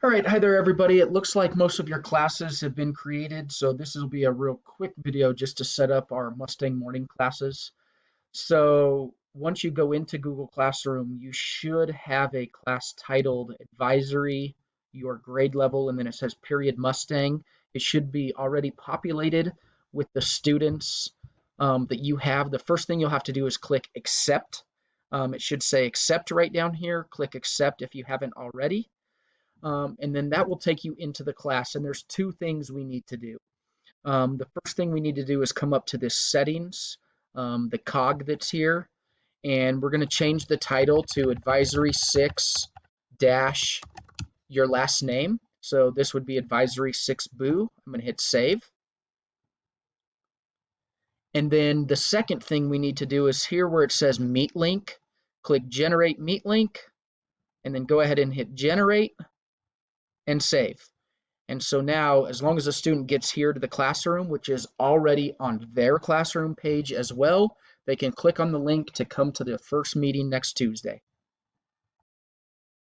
All right, hi there everybody. It looks like most of your classes have been created, so this will be a real quick video just to set up our Mustang morning classes. So once you go into Google Classroom, you should have a class titled Advisory, your grade level, and then it says period Mustang. It should be already populated with the students that you have. The first thing you'll have to do is click Accept. It should say Accept right down here. Click Accept if you haven't already. And then that will take you into the class. And there's two things we need to do. The first thing we need to do is come up to this settings, the cog that's here, and we're going to change the title to Advisory 6 dash your last name. So this would be Advisory 6 Boo. I'm going to hit save. And then the second thing we need to do is here where it says Meet Link, click Generate Meet Link, and then go ahead and hit Generate and save. And so now, as long as a student gets here to the classroom, which is already on their classroom page as well, they can click on the link to come to the first meeting next Tuesday.